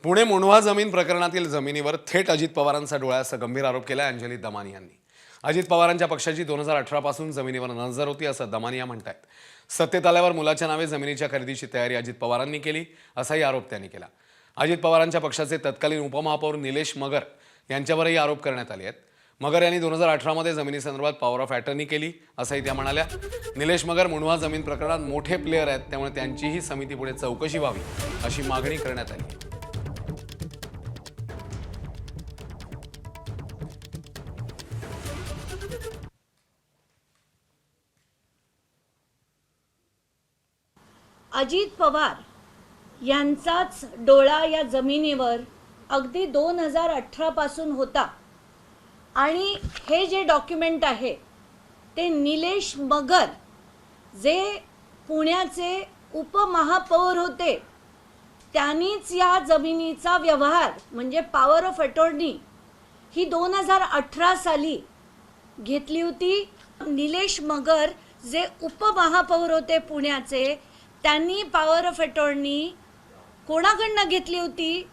पुणे मुंढवा जमीन प्रकरणातील जमिनीवर थेट अजित पवारांचा डोळा असा गंभीर आरोप केला अंजली दमानी यांनी। अजित पवारांच्या पक्षाची 2018 पासून जमिनीवर नजर होती असं दमानिया म्हणतात। सत्तेत आल्यावर मुलाच्या नावे जमिनीच्या खरेदीची तयारी अजित पवारांनी केली असाही आरोप त्यांनी केला। अजित पवारांच्या पक्षाचे तत्कालीन उपमहापौर निलेश मगर यांच्यावरही आरोप करण्यात आले आहेत। मगर यांनी 2018 मध्ये जमिनीसंदर्भात पॉवर ऑफ अटर्नी केली असंही त्या म्हणाल्या। निलेश मगर मुंढवा जमीन प्रकरणात मोठे प्लेयर आहेत, त्यामुळे त्यांचीही समितीपुढे चौकशी व्हावी अशी मागणी करण्यात आली। अजित पवार यांचाच डोळा या जमिनीवर अगदी 2018 पासून होता आणि हे जे डॉक्युमेंट आहे ते निलेश मगर जे पुण्याचे उपमहापौर होते त्यांनीच या जमिनीचा व्यवहार म्हणजे पॉवर ऑफ अटॉर्नी ही 2018 साली घेतली होती। निलेश मगर जे उपमहापौर होते पुण्याचे त्यांनी पॉवर ऑफ अटॉर्नी कोणाकडनं घेतली होती?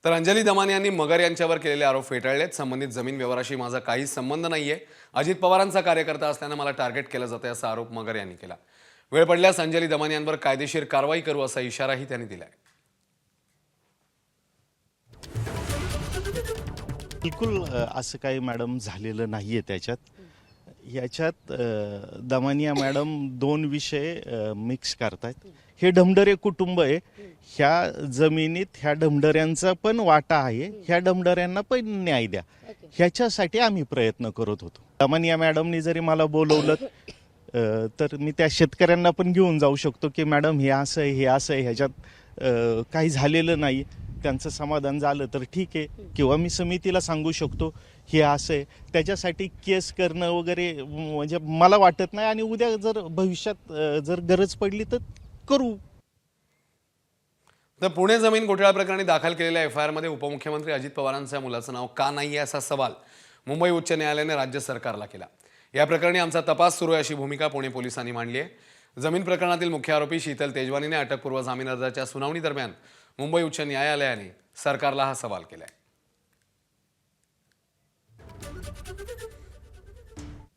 तर अंजली दमानी यांनी मगर यांच्यावर केलेले आरोप फेटाळलेत। संबंधित जमीन व्यवहाराशी माझा काही संबंध नाहीये, अजित पवारांचा कार्यकर्ता असल्याने मला टार्गेट केलं जाते असा आरोप मगर यांनी केला। वेळ पडल्यास अंजली दमानी यांवर कायदेशीर कारवाई करू असा इशाराही त्यांनी दिलाय। बिलकुल असं काही मॅडम झालेलं नाहीये। याच्यात दमानिया मॅडम दोन विषय मिक्स करतात। हे ढमढरे कुटुंब आहे, ह्या जमिनीत ह्या ढमढऱ्यांचा पण वाटा आहे, ह्या ढमढऱ्यांना पण न्याय द्या ह्याच्यासाठी आम्ही प्रयत्न करत होतो। दमानिया मॅडमनी जरी मला बोलवलं तर मी त्या शेतकऱ्यांना पण घेऊन जाऊ शकतो की मॅडम हे असं आहे, हे असं आहे, ह्याच्यात काही झालेलं नाही, त्यांचं समाधान झालं तर ठीक आहे, किंवा मी समितीला सांगू शकतो हे असं आहे। त्याच्यासाठी केस करणं वगैरे म्हणजे मला वाटत नाही, आणि उद्या जर भविष्यात जर गरज पडली तर करू। तर पुणे जमीन घोटाळा प्रकरणी दाखल केलेल्या एफआयआर मध्ये उपमुख्यमंत्री अजित पवारांच्या मुलाचं नाव का नाहीये असा सवाल मुंबई उच्च न्यायालयाने राज्य सरकारला केला। या प्रकरणी आमचा तपास सुरू आहे अशी भूमिका पुणे पोलिसांनी मांडली आहे। जमीन प्रकरणातील मुख्य आरोपी शीतल तेजवानीने अटकपूर्व जामीन अर्जाच्या सुनावणी दरम्यान मुंबई उच्च न्यायालयाने सरकारला हा सवाल केलाय।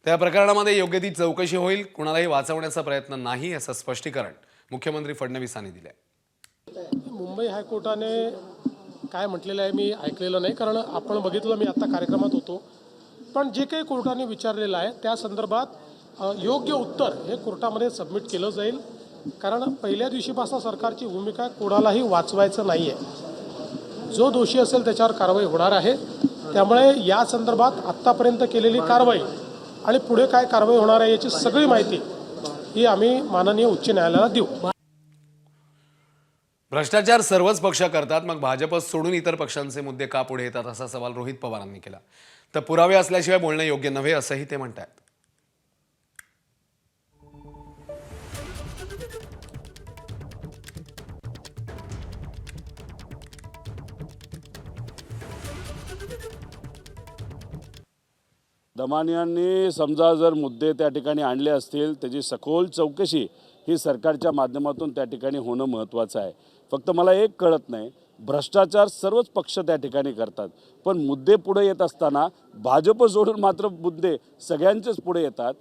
त्या प्रकरणामध्ये योग्य ती चौकशी होईल, कुणालाही वाचवण्याचा प्रयत्न नाही असं स्पष्टीकरण मुख्यमंत्री फडणवीसांनी दिलंय। मुंबई हायकोर्टाने काय म्हटलेलं आहे मी ऐकलेलं नाही, कारण आपण बघितलं, मी आता कार्यक्रमात होतो, पण जे काही कोर्टाने विचारलेलं आहे त्या संदर्भात योग्य उत्तर हे कोर्टामध्ये सबमिट केलं जाईल। कारण पहिल्या दिवशीपासून सरकारची भूमिका कोणालाही वाचवायचं नाही आहे, जो दोषी असेल त्याच्यावर कारवाई होणार आहे। त्यामुळे या संदर्भात आत्तापर्यंत केलेली कारवाई आणि पुढे काय कारवाई होणार आहे याची सगळी माहिती ही आम्ही माननीय उच्च न्यायालयाला देऊ। भ्रष्टाचार सर्वच पक्ष करतात, मग भाजप सोडून इतर पक्षांचे मुद्दे का पुढे येतात असा सवाल रोहित पवारांनी केला। तर पुरावे असल्याशिवाय बोलणं योग्य नव्हे असंही ते म्हणतात। दमानियांनी समजा जर मुद्दे त्या ठिकाणी आणले असतील, त्याची सखोल चौकशी ही सरकारच्या माध्यमातून त्या ठिकाणी होणं महत्त्वाचं आहे। फक्त मला एक कळत नाही, भ्रष्टाचार सर्वच पक्ष त्या ठिकाणी करतात, पण मुद्दे पुढे येत असताना भाजप सोडून मात्र मुद्दे सगळ्यांचेच पुढे येतात।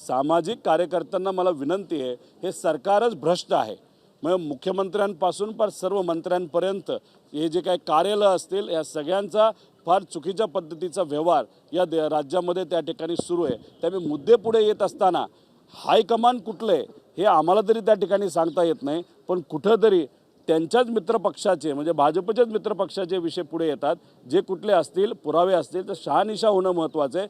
सामाजिक कार्यकर्त्यांना मला विनंती आहे, हे सरकारच भ्रष्ट आहे। मग मुख्यमंत्र्यांपासून पर सर्व मंत्र्यांपर्यंत हे जे काही कार्यालय असतील या सगळ्यांचा फार चुकीच्या पद्धतीचा व्यवहार या राज्यामध्ये त्या ठिकाणी सुरू आहे। त्यामुळे मुद्दे पुढे येत असताना हायकमांड कुठले हे आम्हाला तरी त्या ठिकाणी सांगता येत नाही, पण कुठंतरी त्यांच्याच मित्रपक्षाचे म्हणजे भाजपच्याच मित्रपक्षाचे विषय पुढे येतात। जे कुठले असतील, पुरावे असतील तर शहानिशा होणं महत्त्वाचं आहे।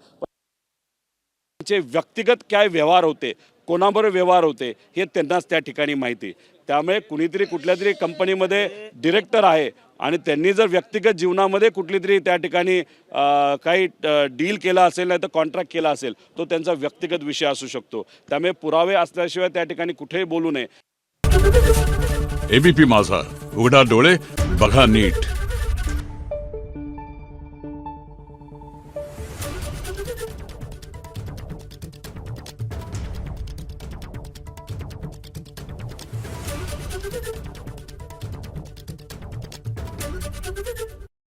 त्यांचे व्यक्तिगत काय व्यवहार होते, कोणाबरोबर व्यवहार होते हे त्यांनाच त्या ठिकाणी माहिती। त्यामुळे कुणीतरी कुठल्या तरी कंपनीमध्ये डिरेक्टर आहे आणि त्यांनी जर व्यक्तिगत जीवनामध्ये कुठली तरी त्या ठिकाणी काही डील केला असेल, नाही तर कॉन्ट्रॅक्ट केला असेल, तो त्यांचा व्यक्तिगत विषय असू शकतो। त्यामुळे पुरावे असल्याशिवाय त्या ठिकाणी कुठेही बोलू नये। एबीपी माझा, उघडा डोळे बघा नीट।